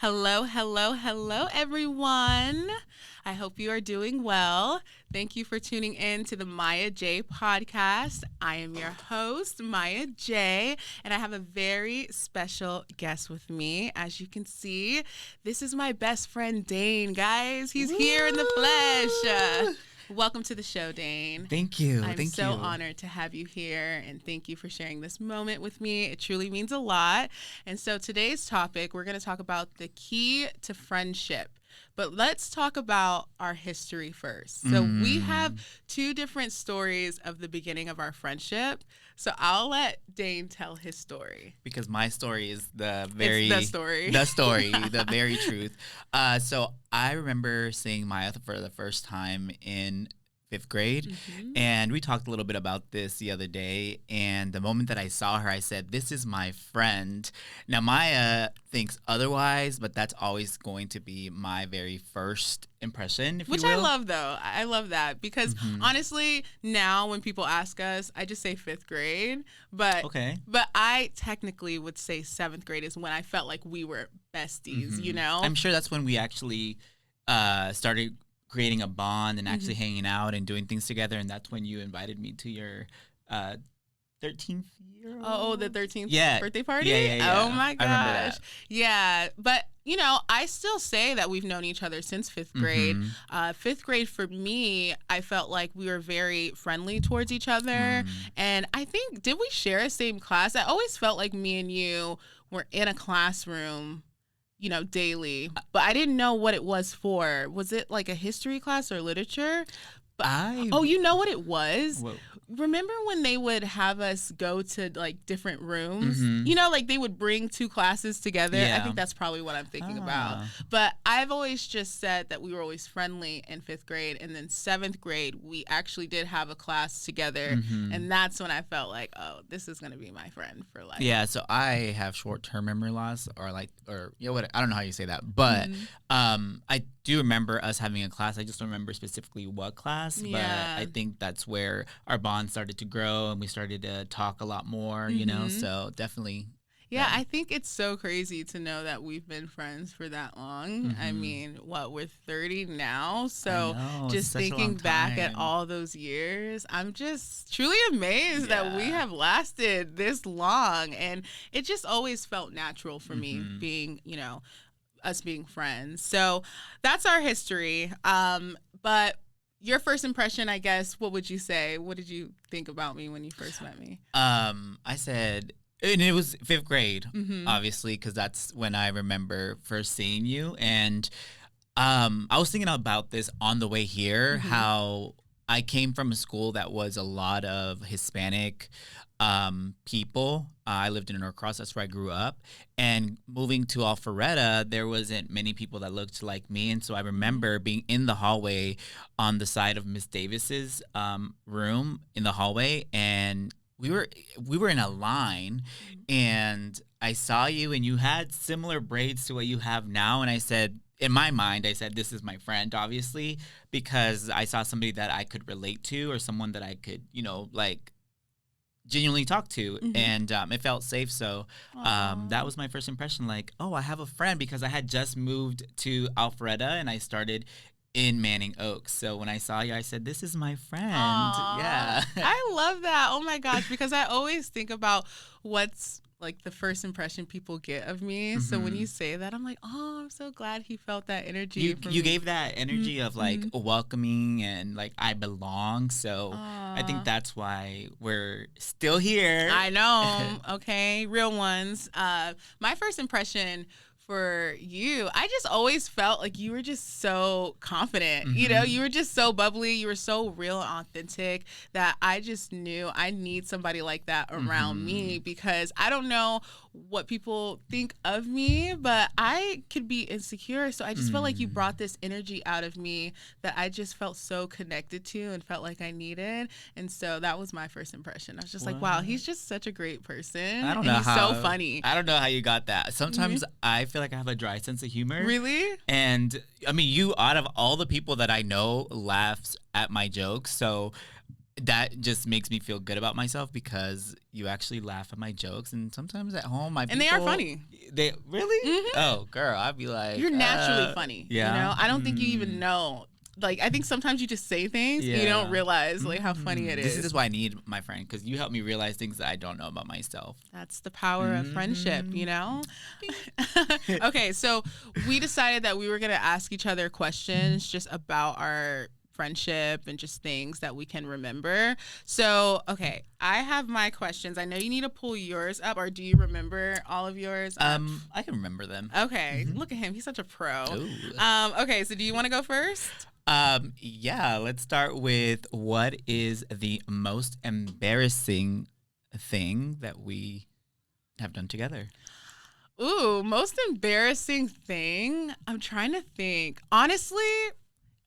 Hello, hello, hello, everyone. I hope you are doing well. Thank you for tuning in to the Maya J podcast. I am your host, Maya J, and I have a very special guest with me. As you can see, this is my best friend, Dane, guys. He's here in the flesh. Welcome to the show, Dane. Thank you. I'm so honored to have you here, and thank you for sharing this moment with me. It truly means a lot. And so today's topic, we're going to talk about the key to friendship. But let's talk about our history first. So we have two different stories of the beginning of our friendship. So I'll let Dane tell his story. Because my story is the story. The very truth. So I remember seeing Maya for the first time in 5th grade. And we talked a little bit about this the other day. And the moment that I saw her, I said, this is my friend. Now, Maya thinks otherwise, but that's always going to be my very first impression, if Which you will. I love, though. I love that because honestly, now when people ask us, I just say 5th grade. But I technically would say 7th grade is when I felt like we were besties, you know? I'm sure that's when we actually started creating a bond and actually hanging out and doing things together. And that's when you invited me to your 13th year. Oh, the 13th birthday party? Yeah. Oh, my gosh. I remember that. Yeah. But, you know, I still say that we've known each other since 5th grade. 5th grade, for me, I felt like we were very friendly towards each other. And I think, did we share a same class? I always felt like me and you were in a classroom, you know, daily, but I didn't know what it was for. Was it like a history class or literature? Oh, you know what it was? Whoa. Remember when they would have us go to like different rooms? You know, like they would bring two classes together. Yeah. I think that's probably what I'm thinking about. But I've always just said that we were always friendly in 5th grade. And then 7th grade, we actually did have a class together. And that's when I felt like, oh, this is going to be my friend for life. Yeah, so I have short-term memory loss or you know what, I don't know how you say that. But I do remember us having a class. I just don't remember specifically what class. But I think that's where our bond started to grow and we started to talk a lot more, you know, so definitely. Yeah, I think it's so crazy to know that we've been friends for that long. I mean, we're 30 now, so just thinking back at all those years, I'm just truly amazed that we have lasted this long, and it just always felt natural for me being, you know, us being friends. So that's our history. But your first impression, I guess, what would you say? What did you think about me when you first met me? I said, and it was 5th grade, obviously, because that's when I remember first seeing you. And I was thinking about this on the way here, how I came from a school that was a lot of Hispanic people. I lived in Norcross. That's where I grew up. And moving to Alpharetta, there wasn't many people that looked like me. And so I remember being in the hallway on the side of Miss Davis's room in the hallway. And we were in a line. And I saw you and you had similar braids to what you have now. And I said, in my mind, I said, this is my friend, obviously, because I saw somebody that I could relate to or someone that I could, you know, like, genuinely talk to, and it felt safe. So that was my first impression, like, oh, I have a friend, because I had just moved to Alpharetta and I started in Manning Oaks. So when I saw you, I said, this is my friend. Yeah. I love that. Oh my gosh, because I always think about what's like the first impression people get of me. So when you say that, I'm like, oh, I'm so glad he felt that energy. You gave that energy of like welcoming and like I belong. So I think that's why we're still here. I know. Okay, real ones. My first impression for you, I just always felt like you were just so confident. You know, you were just so bubbly. You were so real and authentic that I just knew I need somebody like that around me, because I don't know what people think of me, but I could be insecure. So I just felt like you brought this energy out of me that I just felt so connected to and felt like I needed. And so that was my first impression. I was just like, wow, he's just such a great person. I don't know he's so funny. I don't know how you got that. Sometimes I feel like I have a dry sense of humor. Really? And I mean, you, out of all the people that I know, laughs at my jokes. So that just makes me feel good about myself because you actually laugh at my jokes, and sometimes at home and they are funny. They really? Mm-hmm. Oh, girl, I'd be like, you're naturally funny. Yeah, You know, I don't think you even know. Like, I think sometimes you just say things and you don't realize like how funny it is. This is why I need my friend, because you help me realize things that I don't know about myself. That's the power of friendship, you know? Okay, so we decided that we were going to ask each other questions just about our friendship and just things that we can remember. So, okay, I have my questions. I know you need to pull yours up, or do you remember all of yours? I can remember them. Okay, look at him. He's such a pro. Ooh. Okay, so do you want to go first? Yeah, let's start with what is the most embarrassing thing that we have done together? Ooh, most embarrassing thing? I'm trying to think. Honestly,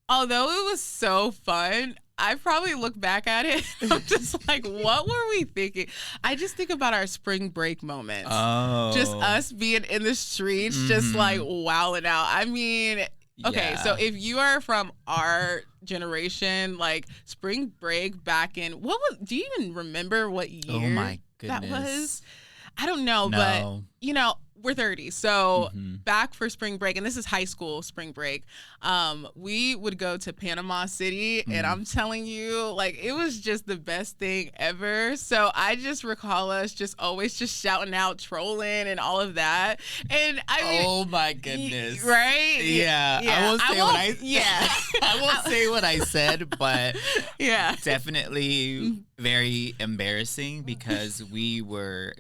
although it was so fun, I probably look back at it. I'm just like, what were we thinking? I just think about our spring break moments. Oh. Just us being in the streets, just like wilding out. I mean, okay, so if you are from our generation, like spring break back in, do you even remember what year Oh my goodness. that was? I don't know, No. but you know, we're 30. So back for spring break, and this is high school spring break, we would go to Panama City, and I'm telling you, like, it was just the best thing ever. So I just recall us just always just shouting out, trolling, and all of that. And I mean, oh my goodness. Right? Yeah. I won't say what I I won't say what I said, but yeah, definitely very embarrassing because we were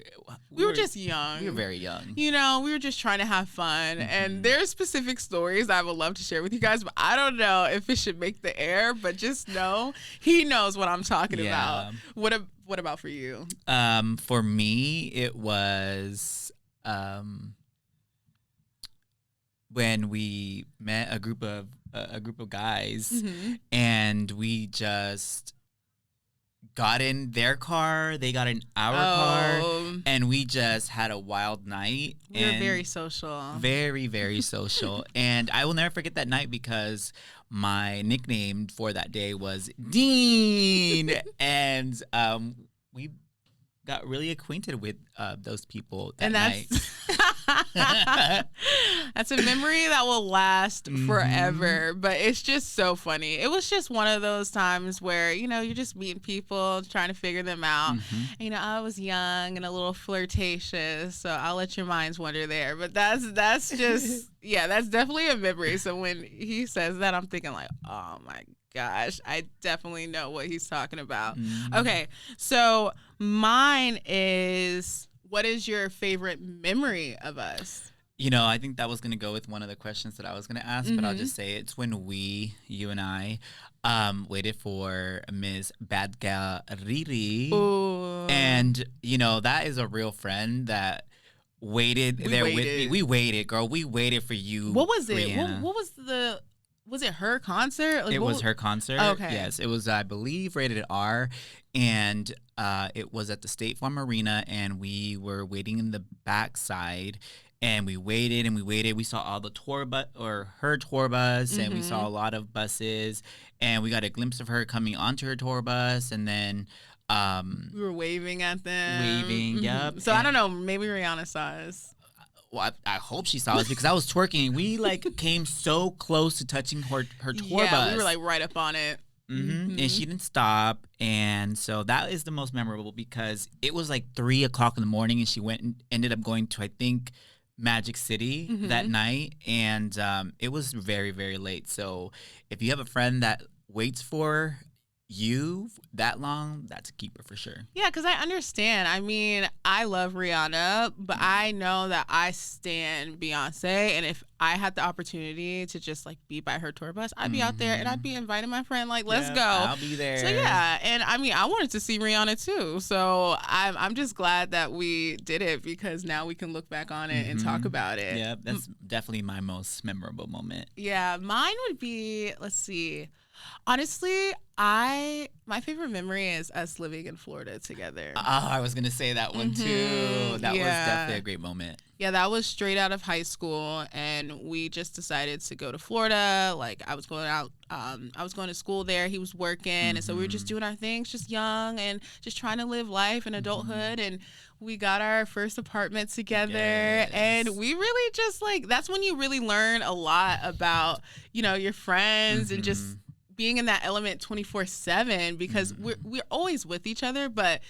just young. We were very young. You know, we were just trying to have fun. And there's specific stories I would love to share with you guys, but I don't know if it should make the air, but just know he knows what I'm talking about. What about for you? For me, it was when we met a group of guys and we just got in their car, they got in our car, and we just had a wild night. We were very social. Very, very social. And I will never forget that night because my nickname for that day was Dean. And we got really acquainted with those people that night. That's a memory that will last forever, but it's just so funny. It was just one of those times where, you know, you're just meeting people, trying to figure them out. You know, I was young and a little flirtatious, so I'll let your minds wander there. But that's just, yeah, that's definitely a memory. So when he says that, I'm thinking like, oh my gosh, I definitely know what he's talking about. Okay, so mine is, what is your favorite memory of us? You know, I think that was going to go with one of the questions that I was going to ask, but I'll just say it's when you and I, waited for Ms. Bad Gal Riri. Ooh. And, you know, that is a real friend that waited with me. We waited, girl. We waited for you. What was it? Rihanna. What was was it her concert? Like, it was her concert. Okay. Yes, it was, I believe, rated R. And it was at the State Farm Arena, and we were waiting in the backside. And we waited and we waited. We saw all the her tour bus, and we saw a lot of buses. And we got a glimpse of her coming onto her tour bus, and then we were waving at them. Yep. So I don't know. Maybe Rihanna saw us. Well, I hope she saw us because I was twerking. We like came so close to touching her tour bus. Yeah, we were like right up on it. And she didn't stop, and so that is the most memorable because it was like 3:00 in the morning, and she went and ended up going to, I think, Magic City that night, and it was very, very late. So if you have a friend that waits for you that long, that's a keeper for sure. Yeah, because I understand. I mean, I love Rihanna, but I know that I stan Beyonce, and if I had the opportunity to just like be by her tour bus, I'd be out there and I'd be inviting my friend, like, let's go. I'll be there. So yeah, and I mean, I wanted to see Rihanna too, so I'm just glad that we did it because now we can look back on it and talk about it. Yeah, that's definitely my most memorable moment. Yeah, mine would be, let's see. Honestly, my favorite memory is us living in Florida together. I was gonna say that one too. That was definitely a great moment. Yeah, that was straight out of high school, and we just decided to go to Florida. Like, I was going out, I was going to school there. He was working, and so we were just doing our things, just young and just trying to live life and adulthood. And we got our first apartment together, and we really just like, that's when you really learn a lot about, you know, your friends and just being in that element 24/7, because we're always with each other, but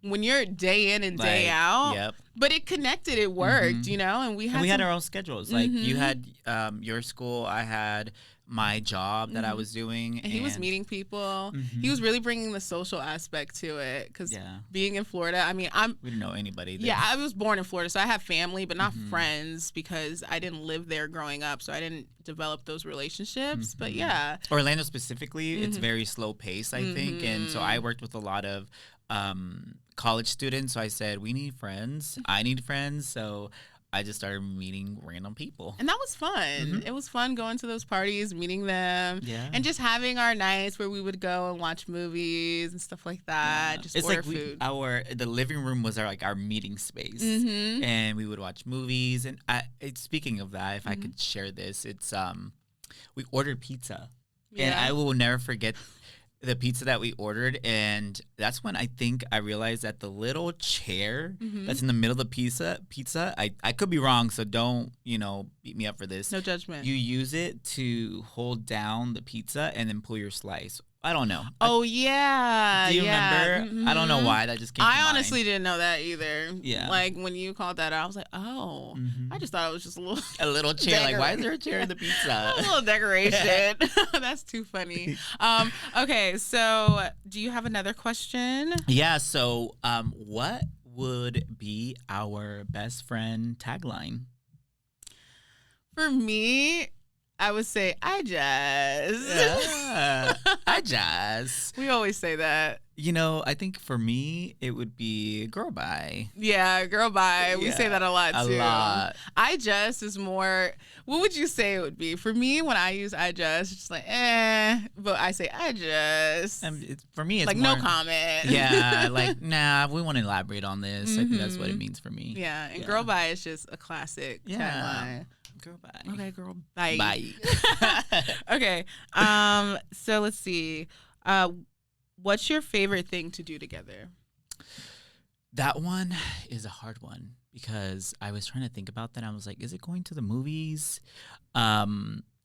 when you're day in and day out, but it connected, it worked, you know, and we had our own schedules. Like, you had your school, I had my job that I was doing. And he was meeting people. He was really bringing the social aspect to it, because being in Florida, I mean, we didn't know anybody there. Yeah, I was born in Florida, so I have family, but not friends, because I didn't live there growing up, so I didn't develop those relationships. But yeah. Orlando specifically, it's very slow paced, I think. And so I worked with a lot of college students, so I said, we need friends, I need friends, so I just started meeting random people. And that was fun. It was fun going to those parties, meeting them, and just having our nights where we would go and watch movies and stuff like that. Just order food. The living room was our meeting space, and we would watch movies. And speaking of that, if I could share this, it's we ordered pizza, and I will never forget the pizza that we ordered. And that's when I think I realized that the little chair that's in the middle of the pizza, I could be wrong, so don't, beat me up for this. No judgment. You use it to hold down the pizza and then pull your slice. I don't know. Oh, yeah. Do you remember? I don't know why. That just came to mind. I honestly didn't know that either. Yeah. Like, when you called that out, I was like, oh. I just thought it was just a little chair. Like, why is there a chair in the pizza? A little decoration. That's too funny. Okay, so do you have another question? Yeah, so what would be our best friend tagline? For me, I would say, I just. We always say that. I think for me, it would be girl bye. Yeah, girl bye. We say that a lot, too. A lot. I just is more, what would you say it would be? For me, when I use I just, it's just like, but I say I just. For me, it's like more, no comment. Yeah, like, nah, we want to elaborate on this. I think that's what it means for me. Yeah, and girl bye is just a classic tagline. Girl bye. Okay, girl bye. Bye. Okay. So let's see. What's your favorite thing to do together? That one is a hard one, because I was trying to think about that. I was like, is it going to the movies?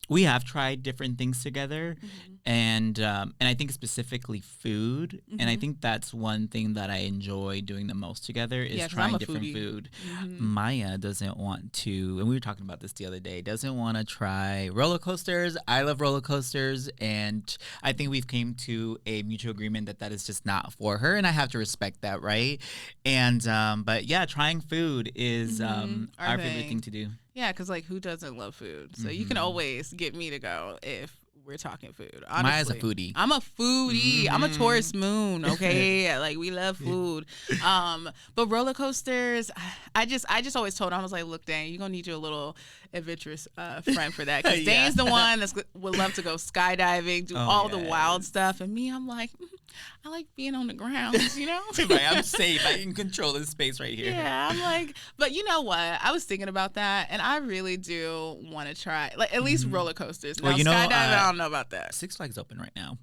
We have tried different things together, and I think specifically food. And I think that's one thing that I enjoy doing the most together is trying different food. Maya doesn't want to, and we were talking about this the other day, doesn't want to try roller coasters. I love roller coasters, and I think we've came to a mutual agreement that is just not for her, and I have to respect that, right? And but yeah, trying food is our favorite thing to do. Yeah, because, like, who doesn't love food? So you can always get me to go if we're talking food. Honestly. Maya's a foodie. I'm a foodie. I'm a Taurus moon, okay? Like, we love food. But roller coasters, I just always told her, I was like, look, Dane, you're going to need you a little adventurous friend for that. Because Dane's the one that would love to go skydiving, do all the wild stuff. And me, I'm like, I like being on the ground, I'm safe. I can control this space right here. Yeah, I'm like, but you know what? I was thinking about that, and I really do want to try, like, at least roller coasters. Now, skydiving, I don't know about that. Six Flags open right now.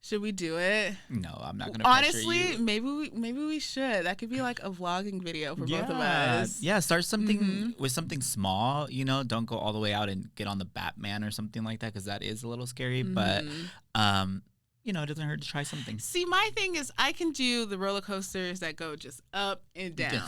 Should we do it? No, I'm not gonna. Honestly, maybe we should. That could be like a vlogging video for both of us. Yeah, start something with something small. Don't go all the way out and get on the Batman or something like that, because that is a little scary. But it doesn't hurt to try something. See, my thing is, I can do the roller coasters that go just up and down.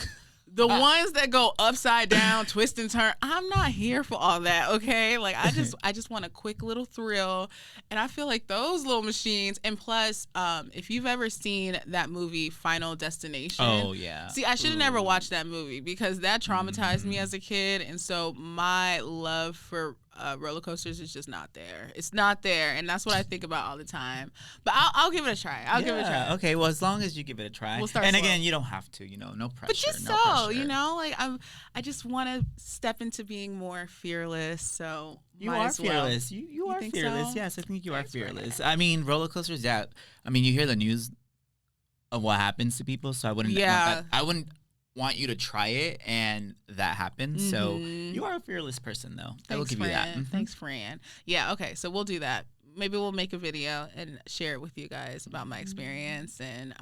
The ones that go upside down, twist and turn, I'm not here for all that, okay? Like, I just want a quick little thrill, and I feel like those little machines, and plus, if you've ever seen that movie, Final Destination. Oh, yeah. See, I should have never watched that movie, because that traumatized me as a kid, and so my love for roller coasters is just not there. It's not there, and that's what I think about all the time. But I'll give it a try. I'll give it a try. Okay, well, as long as you give it a try. We'll start and slow. again, you don't have to, no pressure. But just no so, pressure. like I just want to step into being more fearless. So you might are as well. fearless. You are think fearless. so? Yes, I think you Thanks, are fearless. Brandon. I mean, roller coasters. Yeah, I mean, you hear the news of what happens to people, so I wouldn't. Yeah. Want that. I wouldn't want you to try it and that happens. So Mhm. you are a fearless person, though. I Thanks, will give Fran. you that. Mhm. Thanks, Fran. Yeah, okay, so we'll do that. Maybe we'll make a video and share it with you guys about my experience. And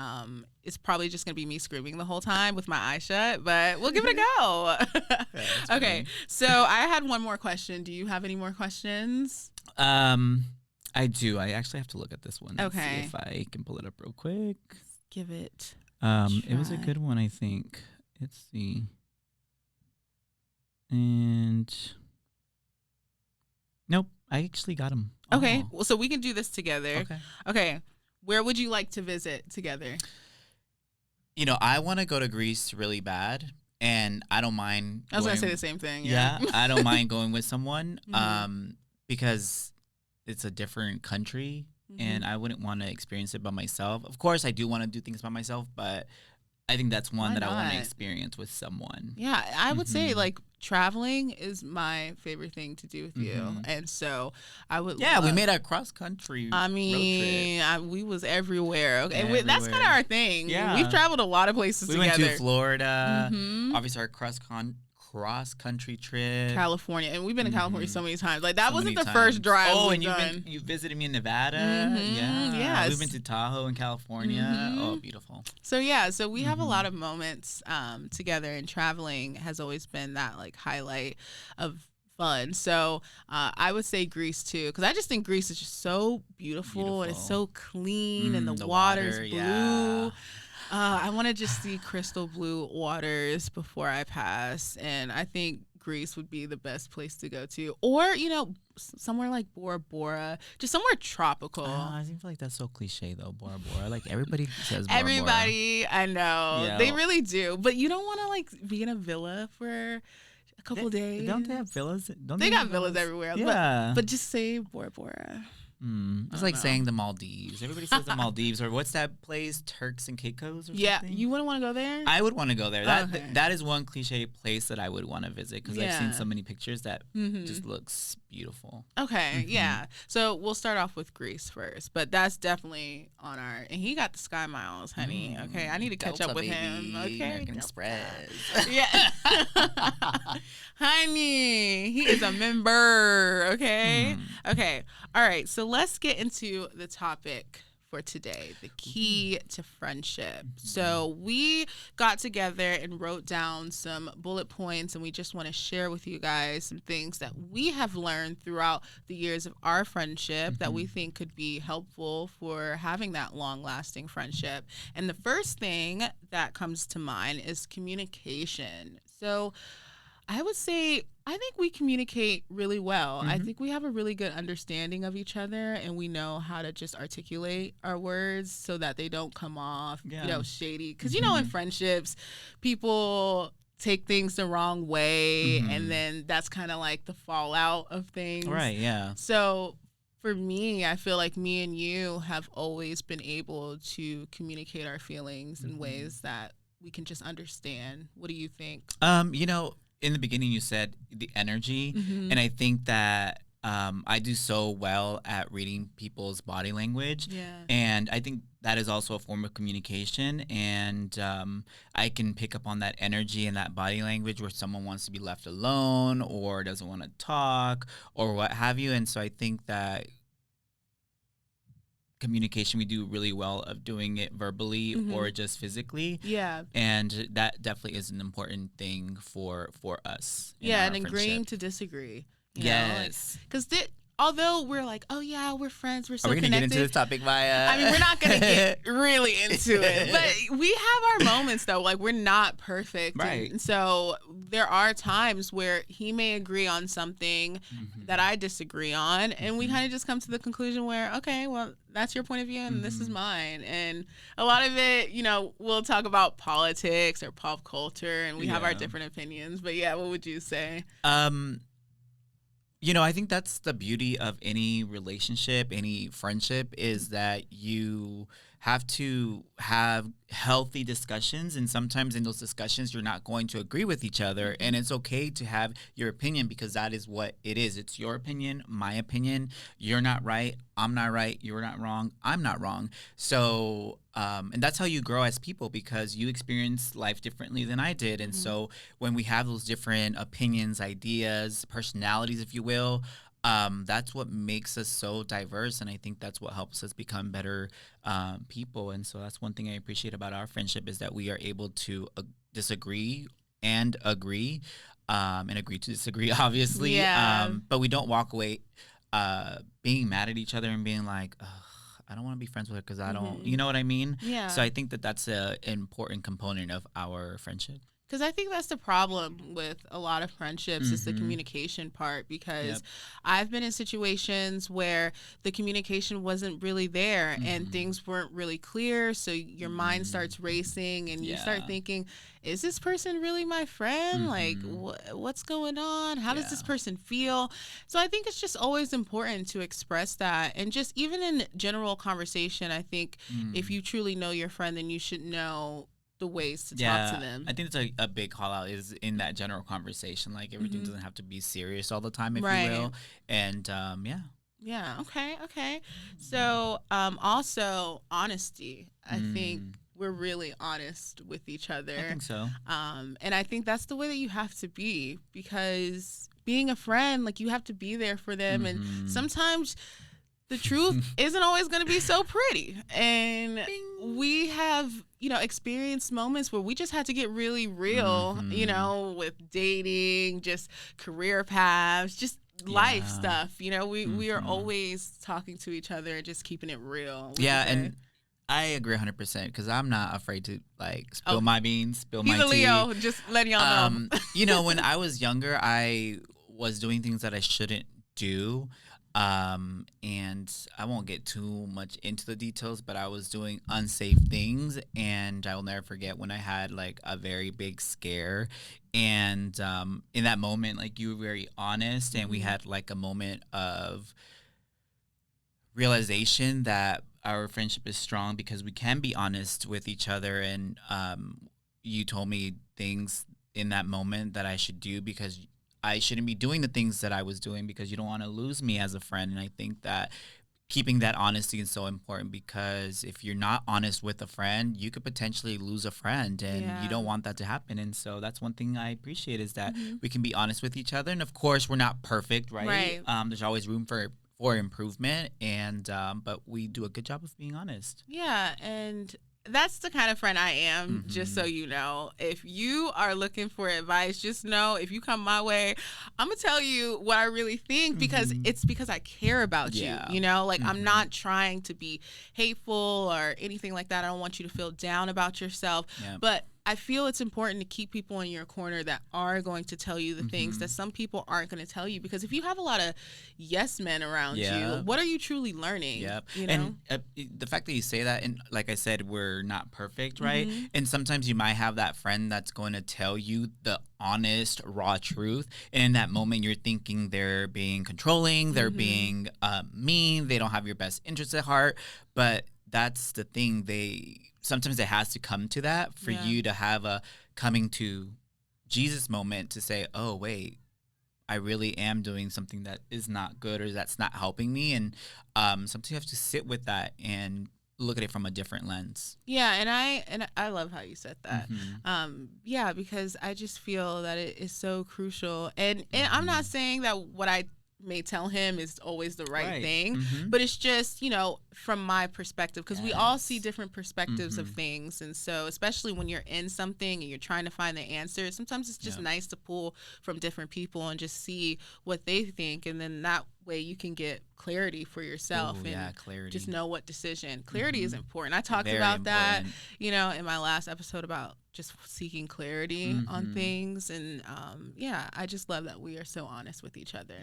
it's probably just going to be me screaming the whole time with my eyes shut, but we'll give it a go. That's Okay, funny. so I had one more question. Do you have any more questions? I do. I actually have to look at this one. And Okay. see if I can pull it up real quick. Give it. It was a Try. good one, I think. Let's see. And nope, I actually got him. Okay, Oh, well, so we can do this together. okay. Okay, where would you like to visit together? I want to go to Greece really bad, and I don't mind. I was going to say going- the same thing. Yeah, I don't mind going with someone, Mhm. because it's a different country, Mhm. and I wouldn't want to experience it by myself. Of course, I do want to do things by myself, but I think that's one Why that I want to not? experience with someone. Yeah, I would say Mhm. like traveling is my favorite thing to do with you, Mhm. and so I would. Yeah, we love- made a cross country. I road trip. mean, we was everywhere. Okay, that's kind of Everywhere. our thing. Yeah. We've traveled a lot of places We together. went to Florida. Mhm. Obviously, our cross country trip. California, and we've been to California so many times. Like that So wasn't many the first times. drive. Oh, we've and done. you visited me in Nevada. Mhm, Yeah. yes. We've been to Tahoe in California. Mhm. Oh, beautiful. So yeah, so we have a Mhm. lot of moments together, and traveling has always been that like highlight of fun. So I would say Greece too, because I just think Greece is just so beautiful, and it's so clean, and the water's water, blue. yeah. I want to just see crystal blue waters before I pass, and I think Greece would be the best place to go to, or somewhere like Bora Bora, just somewhere tropical. I feel like that's so cliche though, Bora Bora. Like everybody says Bora Everybody, I know, Yeah. they really do, but you don't want to like be in a villa for a couple days. Don't they have villas? Don't They got have villas everywhere, Yeah. but just say Bora Bora. It's I like don't saying the Maldives. Everybody says the Maldives, or what's that place? Turks and Caicos or Yeah, something? you wouldn't want to go there. I would want to go there. That Okay. that is one cliche place that I would want to visit because I've seen Yeah. so many pictures that Mhm. just looks beautiful. Okay, Mhm. yeah. So we'll start off with Greece first, but that's definitely on our. And he got the Sky Miles, honey. Okay, I need to catch Delta, up with him. baby, Okay, American Delta. Express. Yeah, honey, he is a member. Okay, okay, all right. So let's get into the topic for today, the key to friendship. So we got together and wrote down some bullet points, and we just want to share with you guys some things that we have learned throughout the years of our friendship that we think could be helpful for having that long-lasting friendship. And the first thing that comes to mind is communication. So I would say I think we communicate really well. I think we have a really good understanding of each other, and we know how to just articulate our words so that they don't come off, Yeah. shady. Because in friendships, people take things the wrong way, and then that's kind of like the fallout of things. Right, yeah. So for me, I feel like me and you have always been able to communicate our feelings in ways that we can just understand. What do you think? In the beginning you said the energy, Mhm. and I think that I do so well at reading people's body language. Yeah. And I think that is also a form of communication. And I can pick up on that energy and that body language where someone wants to be left alone or doesn't want to talk or what have you. And so I think that communication, we do really well of doing it verbally or just physically. Yeah. And that definitely is an important thing for us. in Yeah, our and agreeing friendship. to disagree. Yes. Because although we're like, oh yeah, we're friends, we're so Are we going to connected. get into this topic, Maya? I mean, we're not going to get really into it, but we have our moments though. Like we're not perfect. Right. And so there are times where he may agree on something that I disagree on. And we kind of just come to the conclusion where, okay, well, that's your point of view and this is mine. And a lot of it, we'll talk about politics or pop culture and we have our Yeah. different opinions. But yeah, what would you say? I think that's the beauty of any relationship, any friendship, is that you have to have healthy discussions. And sometimes in those discussions, you're not going to agree with each other. And it's okay to have your opinion, because that is what it is. It's your opinion, my opinion. You're not right. I'm not right. You're not wrong. I'm not wrong. So, and that's how you grow as people, because you experience life differently than I did. And so when we have those different opinions, ideas, personalities, if you will, that's what makes us so diverse, and I think that's what helps us become better people. And so that's one thing I appreciate about our friendship, is that we are able to disagree and agree, and agree to disagree, obviously. Yeah. But we don't walk away being mad at each other and being like, ugh, I don't want to be friends with her because I don't, you know what I mean? Yeah. So I think that that's an important component of our friendship. Because I think that's the problem with a lot of friendships is the communication part, because I've been in situations where the communication wasn't really there and things weren't really clear. So your mind starts racing and you start thinking, is this person really my friend? Like, what's going on? How does this person feel? So I think it's just always important to express that. And just even in general conversation, I think if you truly know your friend, then you should know the ways to talk to them. I think it's a big call out is in that general conversation. Like, everything doesn't have to be serious all the time, if you will. And Yeah. Okay. So also honesty. I think we're really honest with each other. I think so. And I think that's the way that you have to be, because being a friend, like, you have to be there for them. And sometimes the truth isn't always going to be so pretty. And we have, experienced moments where we just had to get really real, with dating, just career paths, just life stuff. We are always talking to each other and just keeping it real. And I agree 100%, because I'm not afraid to spill my beans, spill my tea. He's a Leo, just letting y'all know. When I was younger, I was doing things that I shouldn't do. And I won't get too much into the details, but I was doing unsafe things, and I will never forget when I had a very big scare. And in that moment, you were very honest, and we had a moment of realization that our friendship is strong because we can be honest with each other. And you told me things in that moment that I should do, because I shouldn't be doing the things that I was doing, because you don't want to lose me as a friend. And I think that keeping that honesty is so important, because if you're not honest with a friend, you could potentially lose a friend, and you don't want that to happen. And so that's one thing I appreciate, is that we can be honest with each other. And of course, we're not perfect, right? There's always room for improvement, and but we do a good job of being honest. Yeah, and that's the kind of friend I am, just so you know. If you are looking for advice, just know if you come my way, I'm going to tell you what I really think, because it's because I care about you, I'm not trying to be hateful or anything like that. I don't want you to feel down about yourself, but I feel it's important to keep people in your corner that are going to tell you the things that some people aren't going to tell you. Because if you have a lot of yes men around you, what are you truly learning? And the fact that you say that, and like I said, we're not perfect, right? And sometimes you might have that friend that's going to tell you the honest, raw truth. And in that moment, you're thinking they're being controlling, they're being mean, they don't have your best interests at heart. But that's the thing. Sometimes it has to come to that for you to have a coming to Jesus moment to say, oh, wait, I really am doing something that is not good, or that's not helping me. And sometimes you have to sit with that and look at it from a different lens. Yeah, and I love how you said that. Because I just feel that it is so crucial. And I'm not saying that what I may tell him is always the right thing, but it's just, from my perspective, because we all see different perspectives of things. And so especially when you're in something and you're trying to find the answer, sometimes it's just nice to pull from different people and just see what they think, and then that way you can get clarity for yourself. Clarity. Just know what decision. Clarity is important. I talked about that, in my last episode about just seeking clarity on things. And I just love that we are so honest with each other.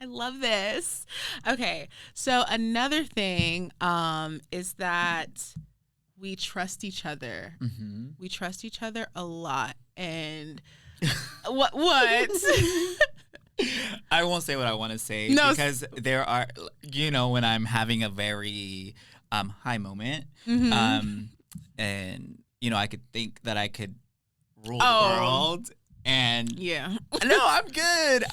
I love this. Okay, so another thing is that we trust each other. We trust each other a lot. And what? I won't say what I want to say No. because there are, when I'm having a very high moment, and I could think that I could rule the world. And yeah, no, I'm good.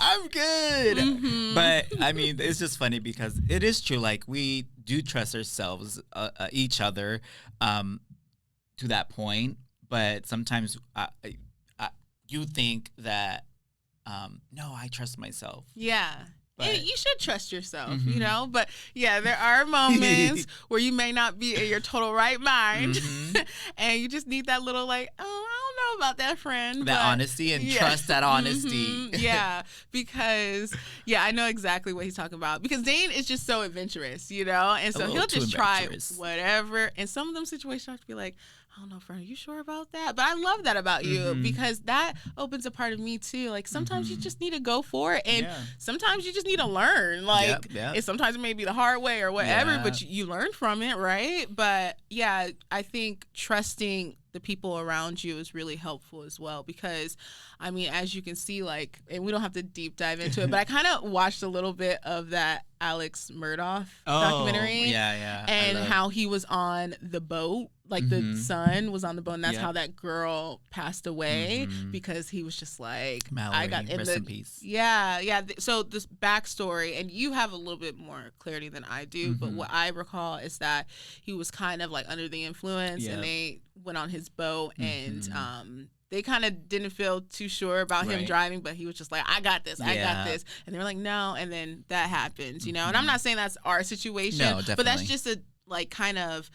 But I mean, it's just funny because it is true. Like we do trust ourselves, each other, to that point. But sometimes you think that, no, I trust myself. Yeah. But you should trust yourself, but yeah, there are moments where you may not be in your total right mind and you just need that little like, oh, I don't know about that friend. That honesty and trust that honesty. Yeah, because, I know exactly what he's talking about because Dane is just so adventurous, and so he'll just try whatever. And some of them situations have to be like, I don't know, friend, are you sure about that? But I love that about you because that opens a part of me too. Like sometimes you just need to go for it, and sometimes you just need to learn. Like and sometimes it may be the hard way or whatever, but you learn from it, right? But yeah, I think trusting the people around you is really helpful as well because, I mean, as you can see, like, and we don't have to deep dive into it, but I kind of watched a little bit of that Alex Murdaugh documentary. And how he was on the boat. Like the son was on the boat, and that's how that girl passed away because he was just like, Mallory, I got rest in peace. Yeah. So this backstory, and you have a little bit more clarity than I do, but what I recall is that he was kind of like under the influence, and they went on his boat, and they kind of didn't feel too sure about him driving, but he was just like, I got this. And they were like, no, and then that happens, And I'm not saying that's our situation, no, definitely. but that's just a like kind of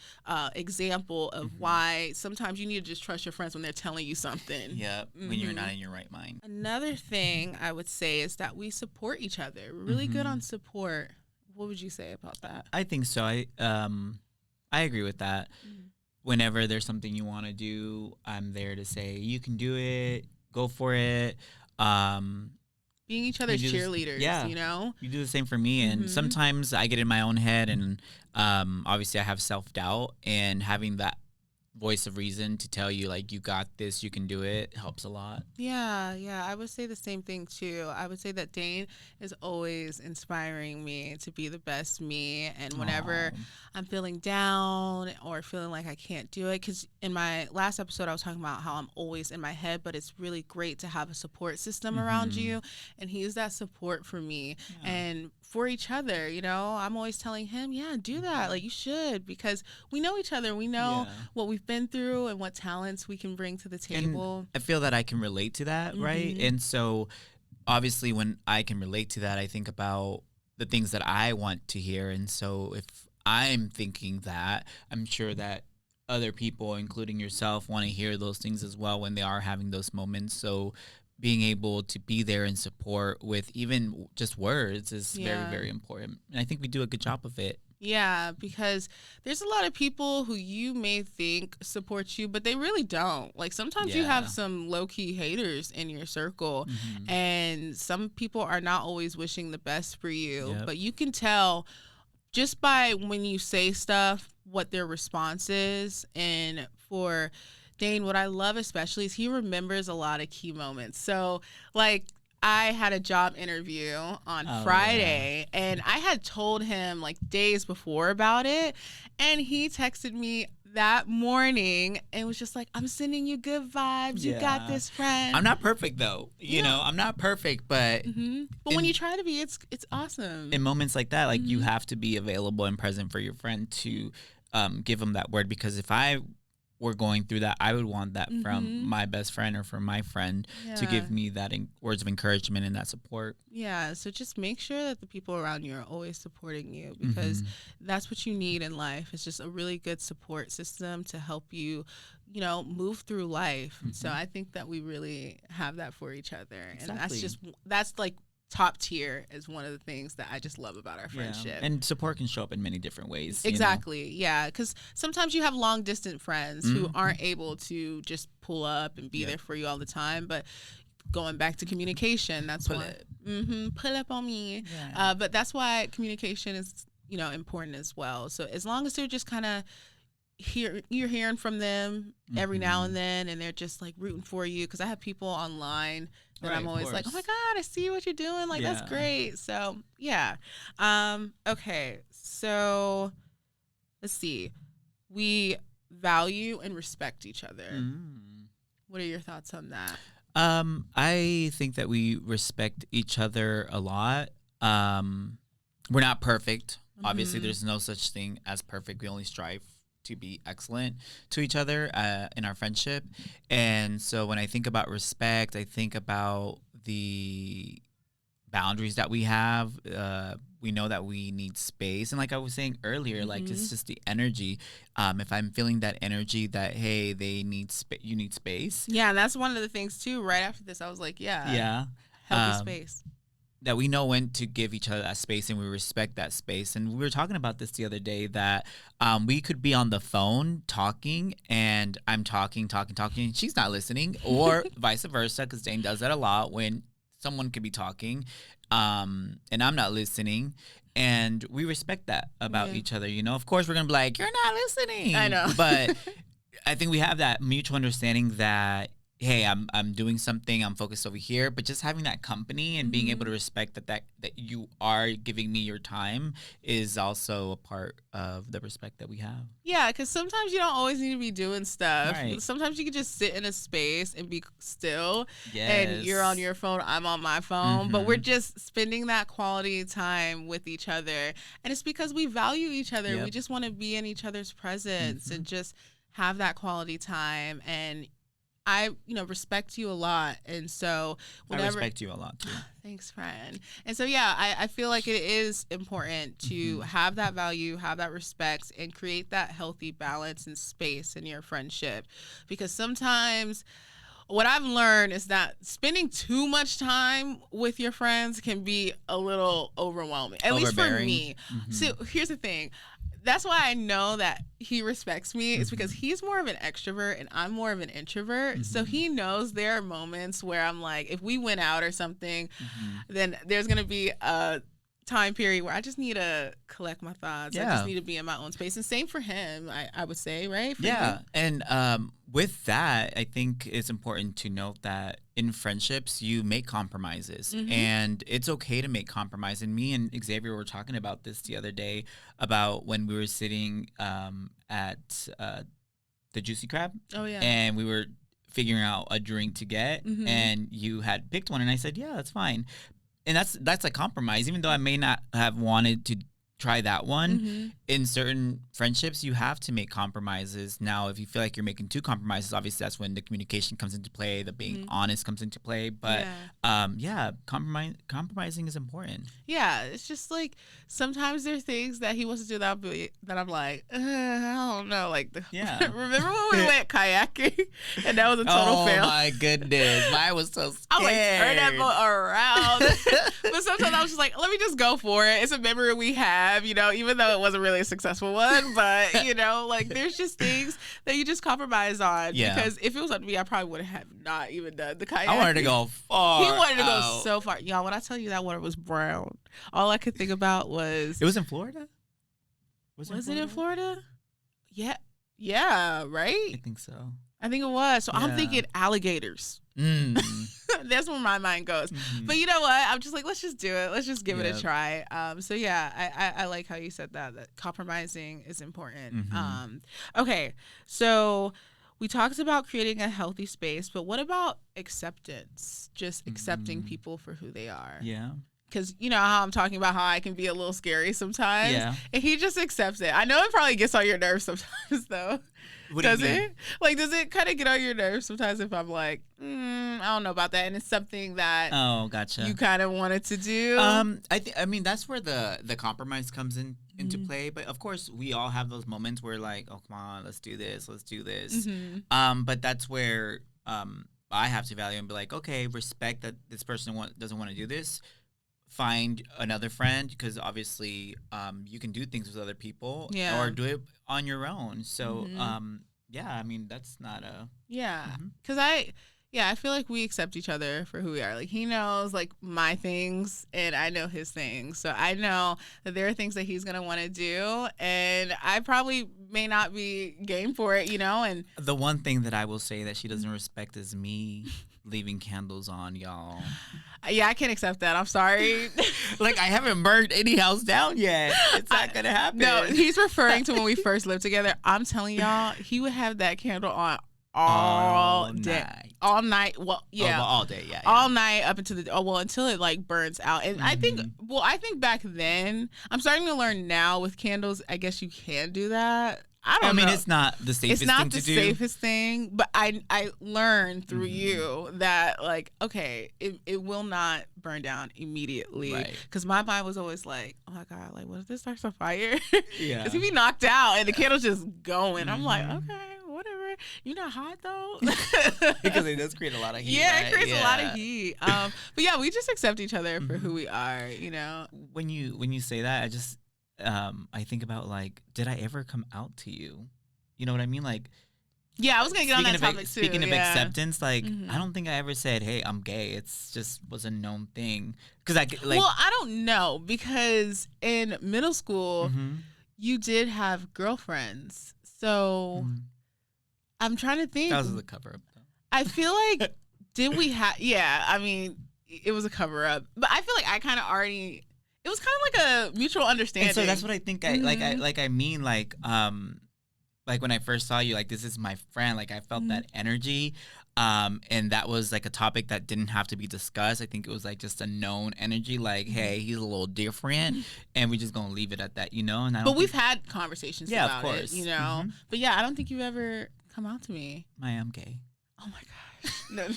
example of why sometimes you need to just trust your friends when they're telling you something. Yeah, when you're not in your right mind. Another thing I would say is that we support each other. We're really good on support. What would you say about that? I think so. I agree with that. Whenever there's something you want to do, I'm there to say, you can do it, go for it. Being each other's cheerleaders, You do the same for me. And sometimes I get in my own head, and obviously I have self-doubt, and having that voice of reason to tell you, like, you got this, you can do it, helps a lot. Yeah, I would say the same thing too. I would say that Dane is always inspiring me to be the best me, and whenever I'm feeling down or feeling like I can't do it, because in my last episode I was talking about how I'm always in my head, but it's really great to have a support system around you, and he's that support for me and for each other. I'm always telling him, do that, like you should, because we know each other, we know what we've been through and what talents we can bring to the table. And I feel that I can relate to that, right? And so obviously when I can relate to that, I think about the things that I want to hear. And so if I'm thinking that, I'm sure that other people, including yourself, want to hear those things as well when they are having those moments. So being able to be there and support with even just words is very, very important. And I think we do a good job of it. Yeah, because there's a lot of people who you may think support you, but they really don't. Like sometimes you have some low-key haters in your circle, and some people are not always wishing the best for you. But you can tell just by when you say stuff what their response is. And for Dane, what I love especially is he remembers a lot of key moments. So like I had a job interview on Friday, and I had told him like days before about it, and he texted me that morning and was just like, I'm sending you good vibes. You got this, friend. I'm not perfect though. You know, I'm not perfect, but but when you try to be, it's awesome. In moments like that, like you have to be available and present for your friend to give them that word, because if I were going through that, I would want that from my best friend or from my friend to give me that words of encouragement and that support. Yeah, so just make sure that the people around you are always supporting you, because that's what you need in life. It's just a really good support system to help you, you know, move through life. So I think that we really have that for each other. Exactly. And that's like top tier is one of the things that I just love about our friendship. And support can show up in many different ways. Exactly. Yeah. Because sometimes you have long distance friends who aren't able to just pull up and be there for you all the time. But going back to communication, that's why pull up on me. Yeah. But that's why communication is, you know, important as well. So as long as they're just kind of you're hearing from them every now and then, and they're just like rooting for you, because I have people online then Right, I'm of always like, oh my course. God, I see what you're doing. Like, that's Yeah. great. So, yeah. Okay. So, let's see. We value and respect each other. Mm. What are your thoughts on that? I think that we respect each other a lot. We're not perfect. Obviously, Mhm. there's no such thing as perfect. We only strive to be excellent to each other in our friendship. And so when I think about respect, I think about the boundaries that we have. We know that we need space, and like I was saying earlier, like it's Mhm. just the energy. If I'm feeling that energy, that hey, they need you need space. Yeah, and that's one of the things too. Right after this, I was like, yeah, Yeah. healthy Um, space. that we know when to give each other that space and we respect that space. And we were talking about this the other day that we could be on the phone talking and I'm talking, and she's not listening, or vice versa, because Dane does that a lot when someone could be talking and I'm not listening. And we respect that about Yeah. each other. You know, of course, we're going to be like, you're not listening. I know. But I think we have that mutual understanding that hey, I'm doing something, I'm focused over here, but just having that company and being able to respect that you are giving me your time is also a part of the respect that we have. Yeah, because sometimes you don't always need to be doing stuff. Right. Sometimes you can just sit in a space and be still, and Yes. you're on your phone, I'm on my phone, but we're just spending that quality time with each other. And it's because we value each other. Yep. We just want to be in each other's presence and just have that quality time. And I, respect you a lot. And so I whenever respect you a lot too. thanks, friend. And so, yeah, I feel like it is important to have that value, have that respect, and create that healthy balance and space in your friendship. Because sometimes what I've learned is that spending too much time with your friends can be a little overwhelming, at least for Overbearing. me. So here's the thing. That's why I know that he respects me. It's because he's more of an extrovert and I'm more of an introvert. So he knows there are moments where I'm like, if we went out or something, then there's going to be a time period where I just need to collect my thoughts. I just Yeah. need to be in my own space. And same for him, I would say, right? For Yeah. you? And with that, I think it's important to note that in friendships, you make compromises and it's okay to make compromise. And me and Xavier were talking about this the other day about when we were sitting at the Juicy Crab. Oh, yeah. And we were figuring out a drink to get and you had picked one and I said, yeah, that's fine. And that's a compromise, even though I may not have wanted to try that one. In certain friendships, you have to make compromises. Now, if you feel like you're making two compromises, obviously that's when the communication comes into play, the being honest comes into play. But compromising is important. Yeah, it's just like sometimes there are things that he wants to do that I'm like, I don't know. Like, Yeah. remember when we went kayaking and that was a total fail? Oh my goodness, mine was so scared. I was like, turn that boat around. But sometimes I was just like, let me just go for it. It's a memory we have, even though it wasn't really a successful one. But, like there's just things that you just compromise on. Yeah. Because if it was up to me, I probably would have not even done the kayaking. I wanted to go far. He wanted to go out. so far. Y'all, when I tell you that water was brown, all I could think about was... It was in Florida? Was it in Florida? Yeah. Yeah, right? I think so. I think it was. So I'm Yeah. thinking alligators. That's where my mind goes. But you know what? I'm just like, let's just do it. Let's just give it a try. So yeah, I like how you said that compromising is important. Okay, so we talked about creating a healthy space, but what about acceptance? Just accepting people for who they are. Yeah. Because you know how I'm talking about how I can be a little scary sometimes. Yeah. And he just accepts it. I know it probably gets on your nerves sometimes, though. What Does do you mean? it? Like, does it kind of get on your nerves sometimes if I'm like, I don't know about that, and it's something that Oh, gotcha. you kind of wanted to do? I mean that's where the compromise comes into play. But of course, we all have those moments where like, oh come on, let's do this. But that's where I have to value and be like, okay, respect that this person doesn't want to do this. Find another friend because obviously you can do things with other people or do it on your own. So yeah, I mean that's not a Yeah, Mhm. because Yeah, I feel like we accept each other for who we are. Like, he knows like my things and I know his things. So I know that there are things that he's going to want to do and I probably may not be game for it, and The one thing that I will say that she doesn't respect is me leaving candles on, y'all. yeah, I can't accept that. I'm sorry. Like, I haven't burned any house down yet. It's not going to happen. No, he's referring to when we first lived together. I'm telling y'all, he would have that candle on all day. Night. All night. Well, yeah. Well, all day, yeah. All night up until until it like burns out. And I think back then, I'm starting to learn now with candles, I guess you can do that. I mean, it's not the safest thing to do. It's not the safest thing, but I learned through you that, like, okay, it will not burn down immediately. Right. Because my mind was always like, oh my God, like, what if this starts a fire? Yeah. Because he'd be knocked out and the candle's just going. I'm like, okay, whatever. You're not hot though. Because it does create a lot of heat. Yeah, right? it creates a lot of heat. But yeah, we just accept each other for who we are, When you say that, I think about, like, did I ever come out to you? You know what I mean? Like, yeah, I was gonna get on that topic too. Speaking of acceptance, like, I don't think I ever said, "Hey, I'm gay." It's just was a known thing. Because well, I don't know, because in middle school, you did have girlfriends, so I'm trying to think. That was the cover up, though. I feel like did we have? Yeah, I mean, it was a cover up, but I feel like I kind of already. It was kind of like a mutual understanding. And so that's what I think. I mean, like when I first saw you, like, this is my friend. Like, I felt that energy, and that was like a topic that didn't have to be discussed. I think it was like just a known energy. Like, hey, he's a little different, and we're just gonna leave it at that, And but we've had conversations about of course. it, But yeah, I don't think you've ever come out to me. I am gay. Oh my gosh. No.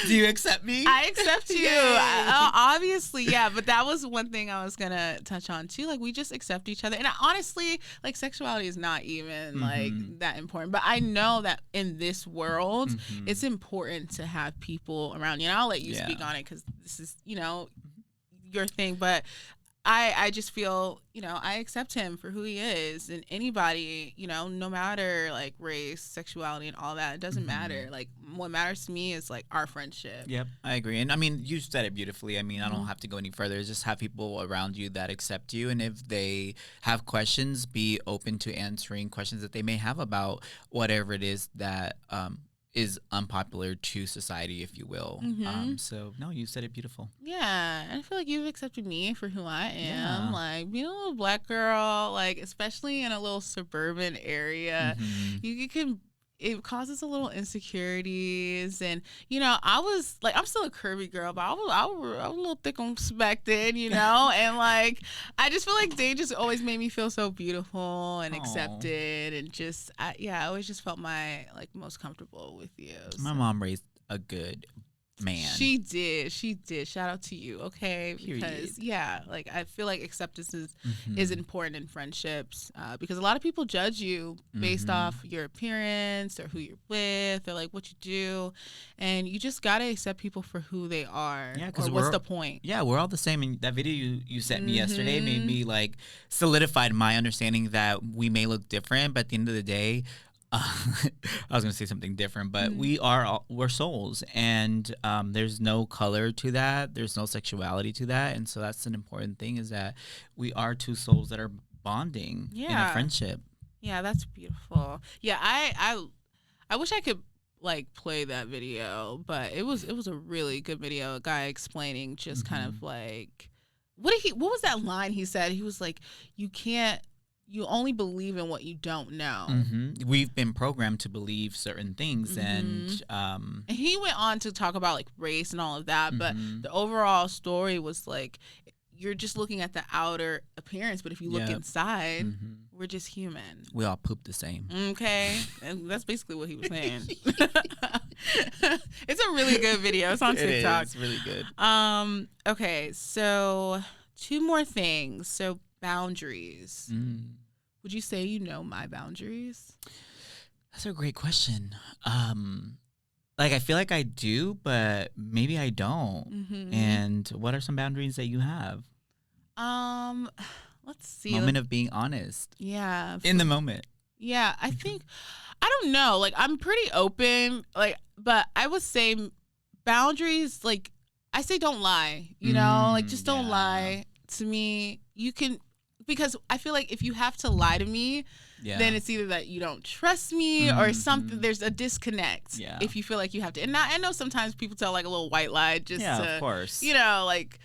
Do you accept me? I accept you. Obviously, yeah. But that was one thing I was going to touch on too. Like, we just accept each other. And honestly, like, sexuality is not even like that important. But I know that in this world, it's important to have people around you. And I'll let you speak on it because this is, your thing. But I just feel, I accept him for who he is, and anybody, no matter like race, sexuality, and all that, it doesn't matter. Like, what matters to me is like our friendship. Yep, I agree. And I mean, you said it beautifully. I mean, I don't have to go any further. Just have people around you that accept you. And if they have questions, be open to answering questions that they may have about whatever it is that, is unpopular to society, if you will. So no, you said it beautiful. Yeah, and I feel like you've accepted me for who I am. Like, being a little black girl, like, especially in a little suburban area, it causes a little insecurities. And I was like, I'm still a curvy girl, but I was a little thick on back then, and like, I just feel like they just always made me feel so beautiful and accepted, and just I always just felt most comfortable with you. My mom raised a good man. She did. Shout out to you, okay? Because like, I feel like acceptance is important in friendships, because a lot of people judge you based off your appearance or who you're with or like what you do, and you just gotta accept people for who they are. Yeah, because what's the point? Yeah, we're all the same. And that video you sent me yesterday made me like solidified my understanding that we may look different, but at the end of the day, I was gonna say something different, but we're souls, and there's no color to that. There's no sexuality to that, and so that's an important thing, is that we are two souls that are bonding in a friendship. Yeah, that's beautiful. Yeah, I wish I could like play that video, but it was a really good video. A guy explaining just kind of like what was that line he said? He was like, you only believe in what you don't know. We've been programmed to believe certain things, and he went on to talk about like race and all of that, but the overall story was like, you're just looking at the outer appearance, but if you look inside, we're just human. We all poop the same. Okay, and that's basically what he was saying. It's a really good video. It's on TikTok. It's really good. Okay, so 2 more things. So, boundaries. Would you say you know my boundaries? That's a great question. Like, I feel like I do, but maybe I don't. And what are some boundaries that you have? Let's see. Moment of being honest. Yeah. In the moment. Yeah, I think I don't know. Like I'm pretty open. Like, but I would say boundaries. Like I say, don't lie. You know, like just don't Yeah. lie to me. You can because I feel like if you have to lie to me, then Yeah. it's either that you don't trust me or something. There's a disconnect. Yeah. If you feel like you have to, and I know sometimes people tell like a little white lie just Yeah, to, of course. you know, like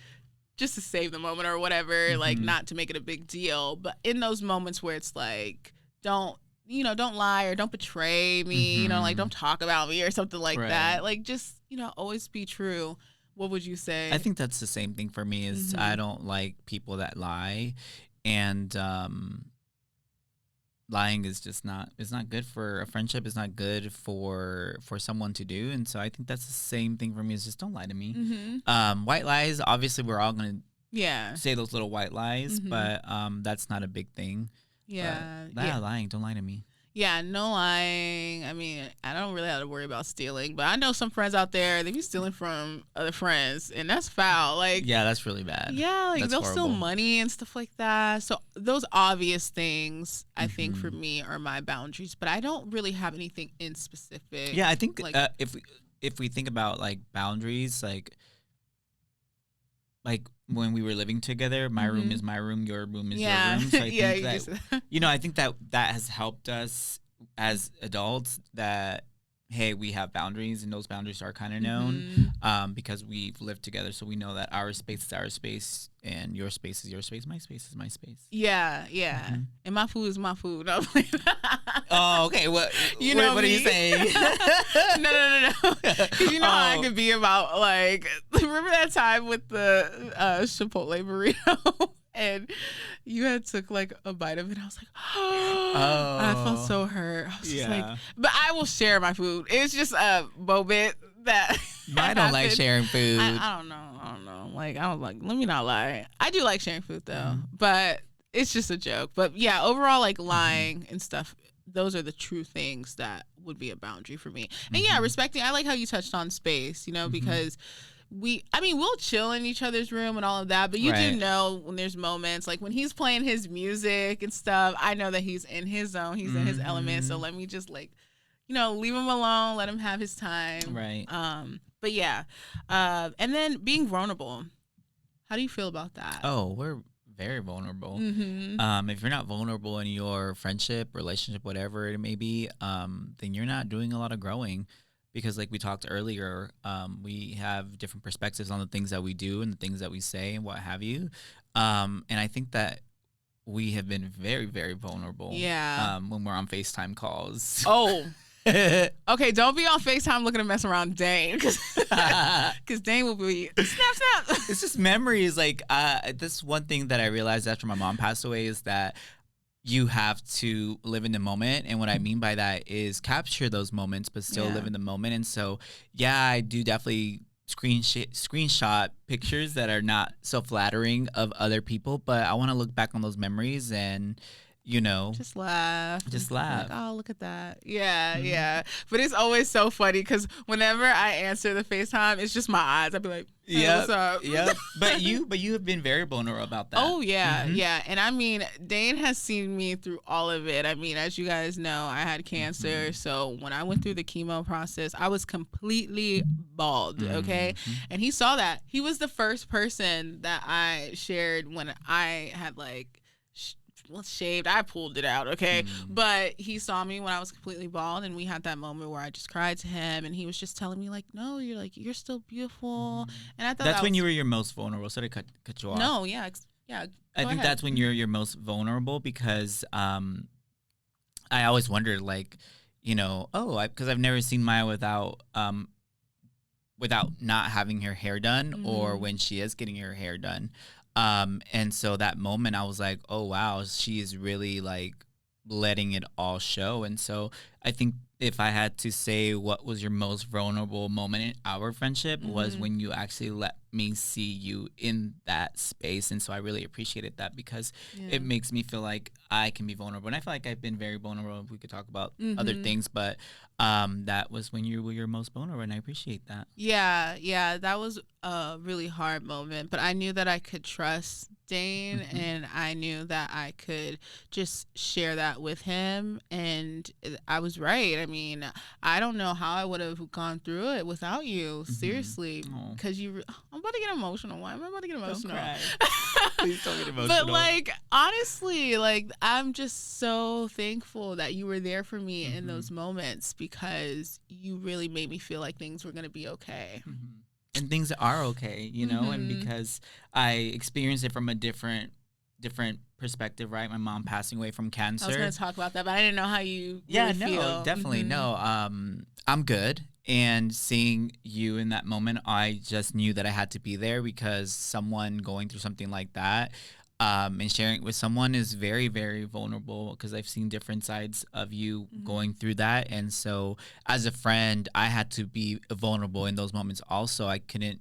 just to save the moment or whatever, like Mhm. not to make it a big deal. But in those moments where it's like, don't, you know, don't lie or don't betray me, you know, like don't talk about me or something like Right. that. Like just, you know, always be true. What would you say? I think that's the same thing for me is I don't like people that lie, and lying is just not, it's not good for a friendship. It's not good for someone to do, and so I think that's the same thing for me is just don't lie to me. White lies, obviously we're all gonna Yeah. say those little white lies, but that's not a big thing. Yeah. But, yeah, lying, don't lie to me. Yeah, no lying. I mean, I don't really have to worry about stealing, but I know some friends out there, they be stealing from other friends, and that's foul. Like, Yeah, that's really bad. yeah, like That's they'll steal horrible. money and stuff like that. So those obvious things, I think for me are my boundaries, but I don't really have anything in specific. Yeah, I think like if we think about like boundaries, like when we were living together, my room is my room, your room is yeah, your room. So I yeah, think you that just you know, I think that has helped us as adults that hey, we have boundaries and those boundaries are kind of known because we've lived together, so we know that our space is our space and your space is your space, my space is my space. Yeah, yeah. And my food is my food. Oh, okay. What you know what are you me. saying? No. Because you know how I could be about like. Remember that time with the Chipotle burrito, and you had took like a bite of it. I was like, oh. I felt so hurt. I was just like, but I will share my food. It's just a moment that. I don't like sharing food. I don't know. Like I was like, let me not lie. I do like sharing food though, but it's just a joke. But yeah, overall, like lying and stuff. Those are the true things that would be a boundary for me. And yeah, respecting. I like how you touched on space. You know, because we'll chill in each other's room and all of that, but you do know when there's moments like when he's playing his music and stuff, I know that he's in his zone, he's in his element. So let me just like, you know, leave him alone, let him have his time. Right. But yeah. And then being vulnerable. How do you feel about that? Oh, we're very vulnerable. If you're not vulnerable in your friendship, relationship, whatever it may be, then you're not doing a lot of growing. Because like we talked earlier, we have different perspectives on the things that we do and the things that we say and what have you. And I think that we have been very, very vulnerable. Yeah. When we're on FaceTime calls. Oh. Okay, don't be on FaceTime looking to mess around Dane, because Dane will be snap. It's just memories. Like this one thing that I realized after my mom passed away is that you have to live in the moment. And what I mean by that is capture those moments, but still live in the moment. And so, yeah, I do definitely screenshot pictures that are not so flattering of other people, but I want to look back on those memories and, you know, just laugh. Like, oh, look at that. Yeah, yeah. But it's always so funny because whenever I answer the FaceTime, it's just my eyes. I'd be like, hey, what's up? Yeah. But you have been very vulnerable about that. Oh, yeah, yeah. And I mean, Dane has seen me through all of it. I mean, as you guys know, I had cancer. So when I went through the chemo process, I was completely bald, okay? And he saw that. He was the first person that I shared when I had like shaved. I pulled it out, okay? But he saw me when I was completely bald, and we had that moment where I just cried to him, and he was just telling me like, no, you're still beautiful. And I thought that's when you were your most vulnerable. So to cut you off. No, yeah. I think that's when you're your most vulnerable because I always wondered like, you know, because I've never seen Maya without not having her hair done or when she is getting her hair done. And so that moment I was like, oh, wow, she is really like letting it all show. And so I think if I had to say what was your most vulnerable moment in our friendship was when you actually let me see you in that space. And so I really appreciated that because it makes me feel like I can be vulnerable. And I feel like I've been very vulnerable. We could talk about other things, but that was when you were your most vulnerable, and I appreciate that. Yeah, that was a really hard moment, but I knew that I could trust Dane, and I knew that I could just share that with him, and I was right. I mean, I don't know how I would have gone through it without you, seriously, because I'm about to get emotional. Why am I about to get emotional? Don't cry. Please don't get emotional. But like, honestly, like, I'm just so thankful that you were there for me in those moments, because you really made me feel like things were going to be okay. And things are okay, you know, and because I experienced it from a different perspective, right? My mom passing away from cancer. I was going to talk about that, but I didn't know how you feel. Definitely. No, I'm good. And seeing you in that moment, I just knew that I had to be there, because someone going through something like that, and sharing it with someone is very, very vulnerable, because I've seen different sides of you going through that. And so as a friend, I had to be vulnerable in those moments also. I couldn't,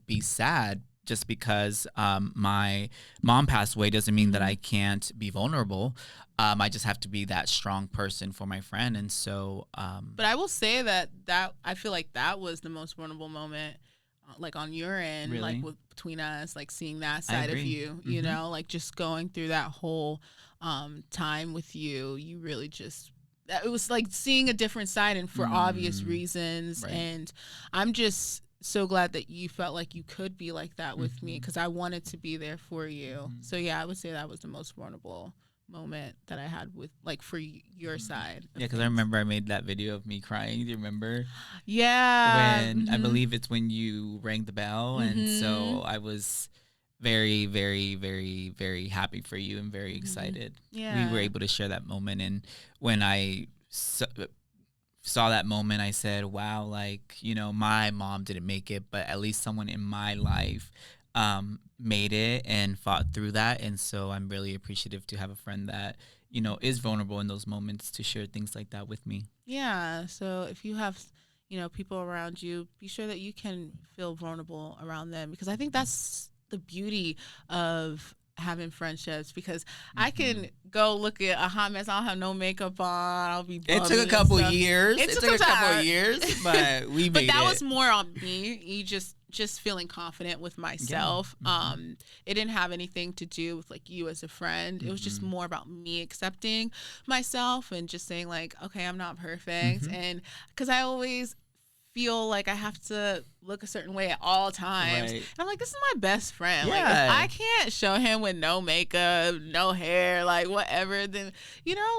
be sad just because my mom passed away doesn't mean that I can't be vulnerable. I just have to be that strong person for my friend. And so but I will say that I feel like that was the most vulnerable moment, like on your end, really? like between us, like seeing that side of you, you know, like just going through that whole time with you. You really just, it was like seeing a different side, and for obvious reasons. Right. And I'm just so glad that you felt like you could be like that with me, because I wanted to be there for you. So yeah, I would say that was the most vulnerable moment that I had with, like, for your side. Yeah, because I remember I made that video of me crying. Do you remember? Yeah. When I believe it's when you rang the bell, and so I was very, very, very, very happy for you and very excited. Yeah. We were able to share that moment, and when I saw that moment, I said, wow, like, my mom didn't make it, but at least someone in my life made it and fought through that. And so I'm really appreciative to have a friend that, is vulnerable in those moments to share things like that with me. Yeah. So if you have, people around you, be sure that you can feel vulnerable around them, because I think that's the beauty of having friendships, because I can go look at a hot mess. I don't have no makeup on. I'll be It took a couple years. It took a couple years, but we made but that it. was more on me. You just feeling confident with myself. It didn't have anything to do with like you as a friend. It was just more about me accepting myself and just saying like, okay, I'm not perfect. And because I always feel like I have to look a certain way at all times. Right. And I'm like, this is my best friend. Yeah. Like, if I can't show him with no makeup, no hair, like whatever, then,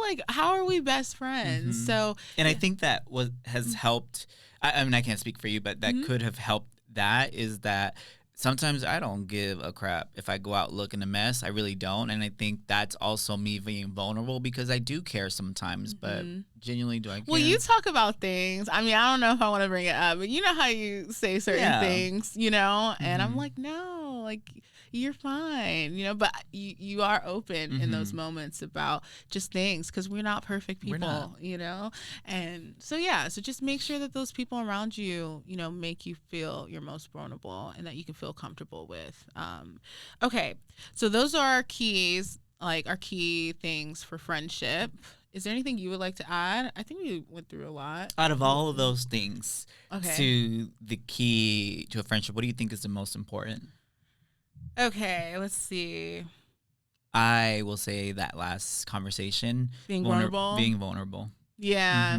like, how are we best friends? So, and I think that has helped. I mean, I can't speak for you, but that could have helped. That is that sometimes I don't give a crap if I go out looking a mess. I really don't. And I think that's also me being vulnerable, because I do care sometimes, but genuinely, do I care? Well, you talk about things. I mean, I don't know if I want to bring it up, but you know how you say certain things, and I'm like, no, like, you're fine, but you are open in those moments about just things, because we're not perfect people, and so so just make sure that those people around you, make you feel your most vulnerable and that you can feel comfortable with. Okay, so those are our keys, like our key things for friendship. Is there anything you would like to add? I think we went through a lot. Out of all of those things, to the key to a friendship, what do you think is the most important? Okay, let's see. I will say that last conversation. Being vulnerable. Being vulnerable. Yeah.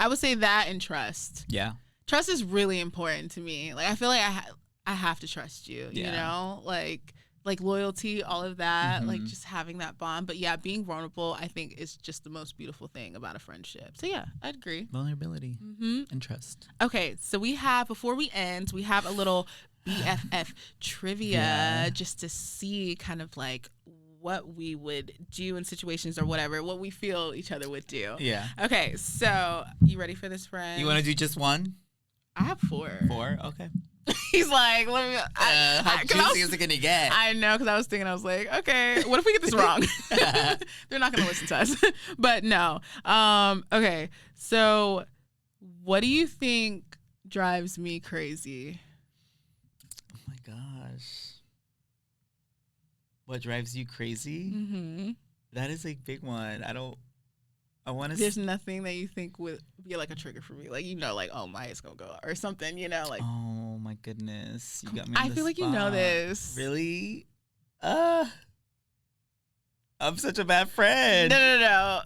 I would say that, and trust. Yeah. Trust is really important to me. Like, I feel like I have to trust you, like loyalty, all of that, like just having that bond. But yeah, being vulnerable, I think, is just the most beautiful thing about a friendship. So yeah, I'd agree. Vulnerability and trust. Okay, so before we end, we have a little BFF trivia just to see kind of like what we would do in situations or whatever, what we feel each other would do. Yeah. Okay, so you ready for this, friend? You want to do just one? I have 4. 4? Okay. He's like, let me. How juicy is it gonna get? I know, because I was thinking, I was like, okay, what if we get this wrong? They're not gonna listen to us. But no. Okay, so what do you think drives me crazy? Oh my gosh. What drives you crazy? That is a big one. I want to. There's nothing that you think would be like a trigger for me, like like, oh my, it's gonna go or something, like. Oh my goodness, you got me. I feel like you know this. Really? I'm such a bad friend. No.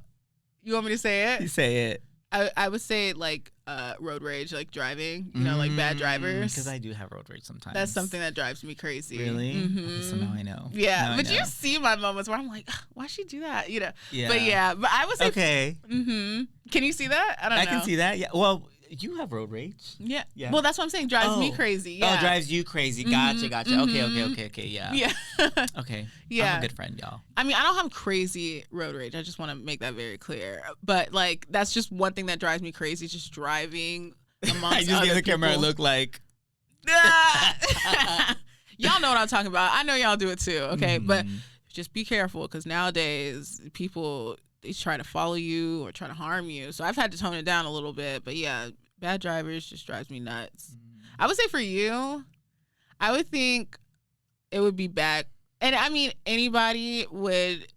You want me to say You it? say it. I would say like road rage, like driving, like bad drivers. Because I do have road rage sometimes. That's something that drives me crazy. Really? Mm-hmm. Okay, so now I know. Yeah, now but I know. you see my moments where I'm like, why she do that? Yeah. But I would say Okay. Can you see that? I don't know. I can see that. Yeah. Well, you have road rage. Yeah. Yeah. Well, that's what I'm saying. Drives me crazy. Yeah. Oh, drives you crazy. Gotcha. Okay. Yeah. Yeah. Okay. Yeah. I'm a good friend, y'all. I mean, I don't have crazy road rage. I just want to make that very clear. But like, that's just one thing that drives me crazy. Just driving amongst I just gave the camera a look like. Y'all know what I'm talking about. I know y'all do it too. Okay, but just be careful because nowadays people they try to follow you or try to harm you. So I've had to tone it down a little bit. But yeah, bad drivers just drives me nuts. I would say for you, I would think it would be bad. And I mean, anybody would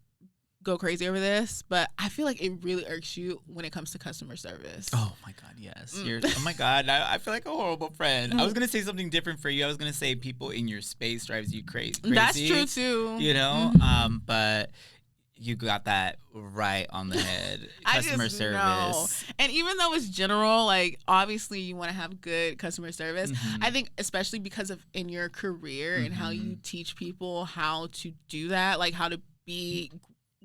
go crazy over this, but I feel like it really irks you when it comes to customer service. Oh my God, yes. Oh my God, I feel like a horrible friend. I was gonna say something different for you. I was gonna say people in your space drives you crazy. That's true too. You know, but you got that right on the head. Customer service. Know. And even though it's general, like obviously you want to have good customer service. I think especially because of in your career and how you teach people how to do that, like how to be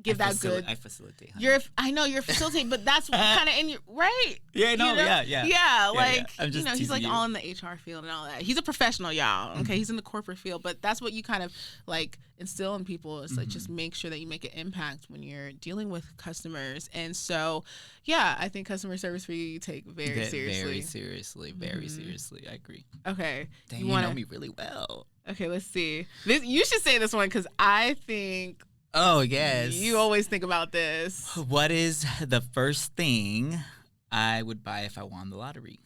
give that good. I facilitate. Honey. I know you're facilitating, but that's kind of in your right. Yeah, no, you know? yeah. Like I'm just he's like you. all in the HR field and all that. He's a professional, y'all. Okay, he's in the corporate field, but that's what you kind of like instill in people is like just make sure that you make an impact when you're dealing with customers. And so, yeah, I think customer service for you take very seriously. Very seriously. I agree. Okay, Dang, you know me really well. Okay, let's see. You should say this one because I think. Oh, yes. You always think about this. What is the first thing I would buy if I won the lottery?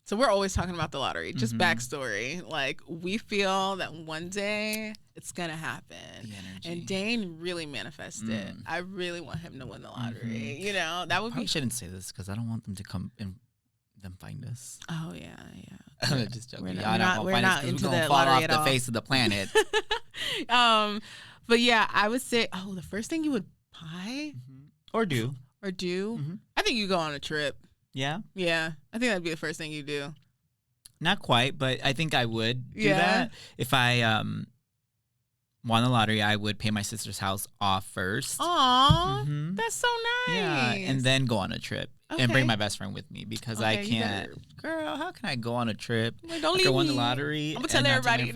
So we're always talking about the lottery. Just backstory. Like, we feel that one day it's going to happen. The energy. And Dane really manifested. I really want him to win the lottery. You know, that would I shouldn't say this because I don't want them to come and them find us. Oh, yeah. I'm just joking. We're not into the fall lottery off the face of the planet. But yeah, I would say, the first thing you would buy or do. I think you go on a trip. Yeah? Yeah. I think that'd be the first thing you do. Not quite, but I think I would do that. If I won the lottery, I would pay my sister's house off first. Aw, that's so nice. Yeah, and then go on a trip. And bring my best friend with me because I can't. Girl, how can I go on a trip? Like, don't leave me. I won the lottery. I'm gonna tell everybody.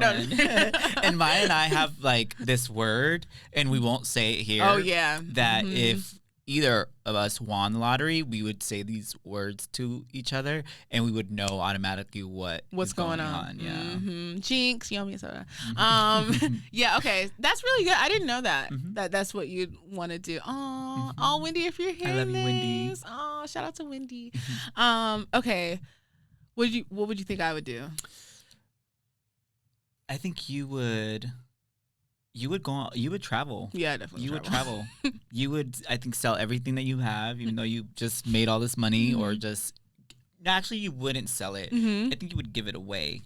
And Maya and I have like this word, and we won't say it here. Oh yeah. That if either of us won the lottery, we would say these words to each other, and we would know automatically what's going on. Yeah. Jinx, yummy soda. Yeah. Okay, that's really good. I didn't know that. That's what you'd want to do. Oh, Wendy, if you're hearing I love you, Wendy. Oh, shout out to Wendy. Okay. What would you think I would do? I think you would go on, you would travel. Yeah, definitely. You would travel. You would, I think, sell everything that you have, even though you just made all this money, or just actually you wouldn't sell it. I think you would give it away.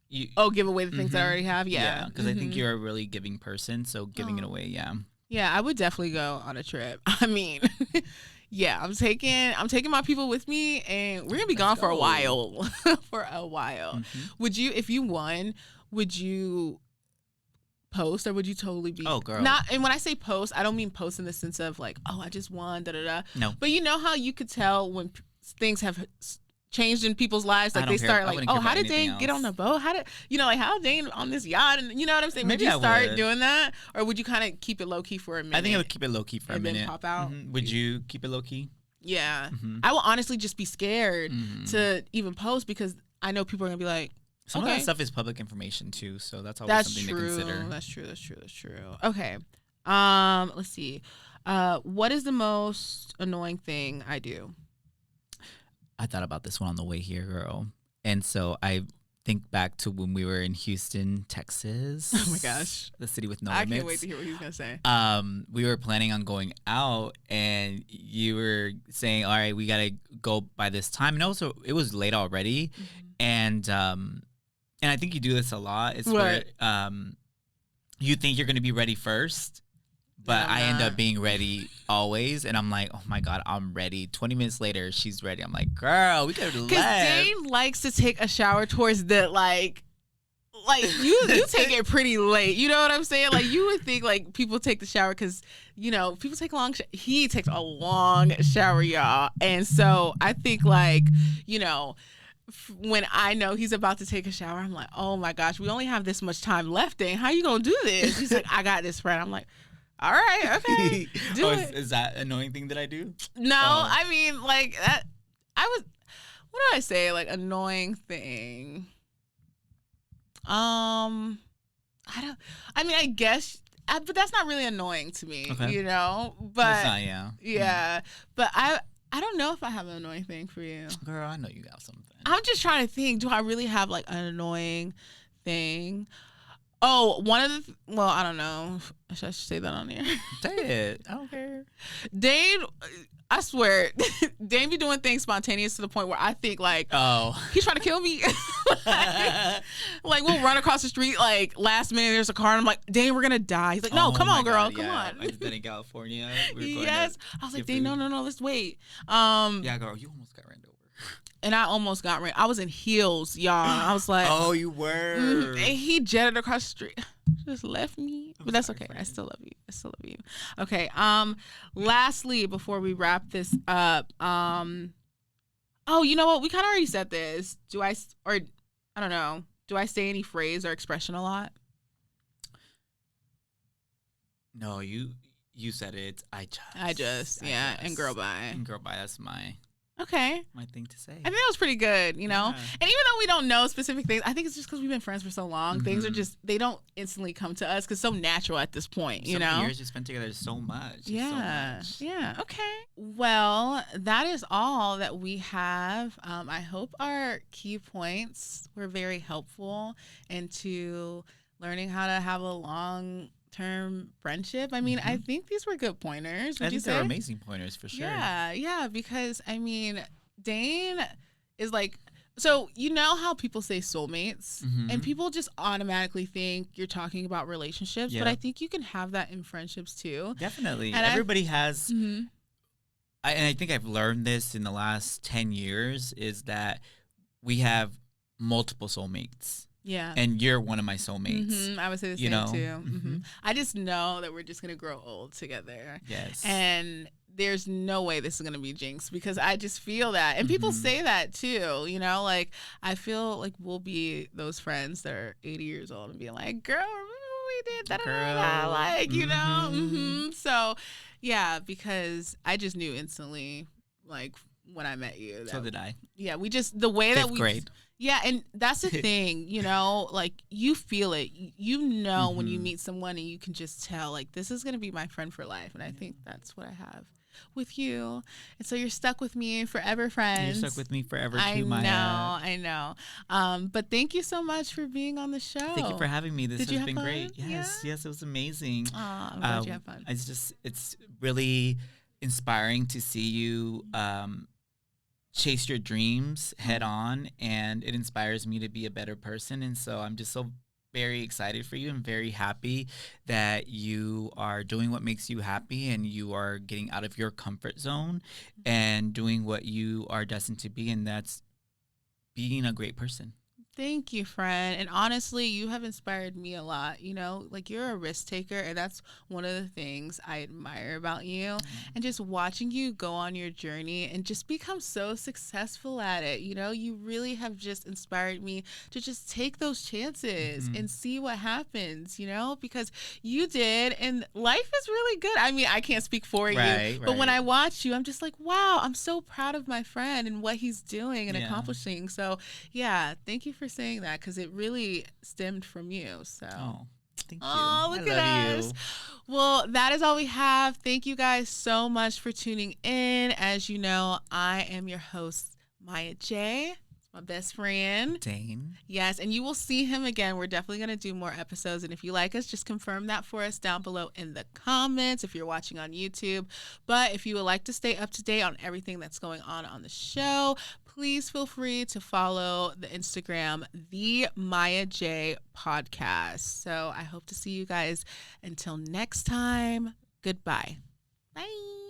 Give away the things that I already have. Yeah, because I think you're a really giving person, so giving it away. Yeah, I would definitely go on a trip. I mean, yeah, I'm taking my people with me, and we're gonna be gone for a while. Would you, if you won, would you post, or would you totally be? Oh, girl. Not, and when I say post, I don't mean post in the sense of like, I just won, da da da. No. But you know how you could tell when things have changed in people's lives, like they start like, how did Dane get on the boat? How did how Dane on this yacht? And you know what I'm saying? Maybe would you start doing that, or would you kind of keep it low key for a minute? I think I would keep it low key for a minute. Then pop out. Would you keep it low key? Yeah, I will honestly just be scared to even post because I know people are gonna be like. Some of that stuff is public information too, so that's always something to consider. That's true. Okay. Let's see. What is the most annoying thing I do? I thought about this one on the way here, girl. And so I think back to when we were in Houston, Texas. Oh my gosh. The city with no limits. I can't wait to hear what he's going to say. We were planning on going out, and you were saying, all right, we got to go by this time. And also, it was late already. And I think you do this a lot. It's where you think you're going to be ready first, but I end up being ready always. And I'm like, oh my God, I'm ready. 20 minutes later, she's ready. I'm like, girl, we could have left. Because Dane likes to take a shower towards the, like you take it pretty late. You know what I'm saying? Like, you would think, like, people take the shower because, you know, people take a long he takes a long shower, y'all. And so I think, like, you know, when I know he's about to take a shower, I'm like, oh my gosh, we only have this much time left, Dane. How you gonna do this? He's like, I got this, friend. I'm like, all right, okay, do it. Is that an annoying thing that I do? No, I mean, like, that. What do I say? Like, annoying thing. I guess, but that's not really annoying to me, you know. But it's not, yeah. Yeah, but I don't know if I have an annoying thing for you. Girl, I know you got something. I'm just trying to think. Do I really have, like, an annoying thing? Oh, well, I don't know. I should say that on here. Say it. I don't care. Dane, I swear, Dane be doing things spontaneous to the point where I think, like, he's trying to kill me. like, we'll run across the street, like, last minute there's a car, and I'm like, Dane, we're gonna die. He's like, no, come on, girl, come on. I did in California. Yes, I was like, Dane, no, let's wait. Yeah, girl, you almost got ran over. And I almost got ran. I was in heels, y'all. I was like, oh, you were. And he jetted across the street, just left me. But that's okay. I still love you. Okay. Lastly, before we wrap this up, oh, you know what? We kind of already said this. I don't know. Do I say any phrase or expression a lot? No, you said it. I just. Yeah. And girl bye. That's my thing to say. I think that was pretty good, you know? Yeah. And even though we don't know specific things, I think it's just because we've been friends for so long. Mm-hmm. Things are just, they don't instantly come to us because it's so natural at this point, you know? Years you spent together so much. Yeah. Okay. Well, that is all that we have. I hope our key points were very helpful into learning how to have a long-term friendship. I mean, I think these were good pointers. I think they're amazing pointers for sure. Yeah, because I mean, Dane is like, so you know how people say soulmates, and people just automatically think you're talking about relationships, but I think you can have that in friendships too. Definitely, and everybody has. And I think I've learned this in the last 10 years is that we have multiple soulmates. Yeah. And you're one of my soulmates. I would say the same too. I just know that we're just going to grow old together. Yes. And there's no way this is going to be jinxed because I just feel that. And people say that too, you know, like I feel like we'll be those friends that are 80 years old and be like, girl, remember we did that? Like, you know? So, yeah, because I just knew instantly, like, when I met you. So did I. Yeah, we just, the way that we. 5th grade. Yeah, and that's the thing, you know, like you feel it. You know when you meet someone and you can just tell, like, this is going to be my friend for life. And I think that's what I have with you. And so you're stuck with me forever, friends. You're stuck with me forever, too, Maya. I know. But thank you so much for being on the show. Thank you for having me. This has been fun? Great. Yes, it was amazing. I'm glad you had fun. It's really inspiring to see you chase your dreams head on, and it inspires me to be a better person. And so I'm just so very excited for you and very happy that you are doing what makes you happy and you are getting out of your comfort zone and doing what you are destined to be, and that's being a great person. Thank you, friend. And honestly, you have inspired me a lot. You know, like you're a risk taker, and that's one of the things I admire about you. And just watching you go on your journey and just become so successful at it. You know, you really have just inspired me to just take those chances and see what happens, you know, because you did. And life is really good. I mean, I can't speak for you, but when I watch you, I'm just like, wow, I'm so proud of my friend and what he's doing and accomplishing. So, yeah, thank you for saying that because it really stemmed from you. So thank you. Look at us. Well, that is all we have. Thank you guys so much for tuning in. As you know, I am your host, Maya J. My best friend, Dane. Yes, and you will see him again. We're definitely going to do more episodes. And if you like us, just confirm that for us down below in the comments if you're watching on YouTube. But if you would like to stay up to date on everything that's going on the show, please feel free to follow the Instagram, The Maya J Podcast. So I hope to see you guys until next time. Goodbye. Bye.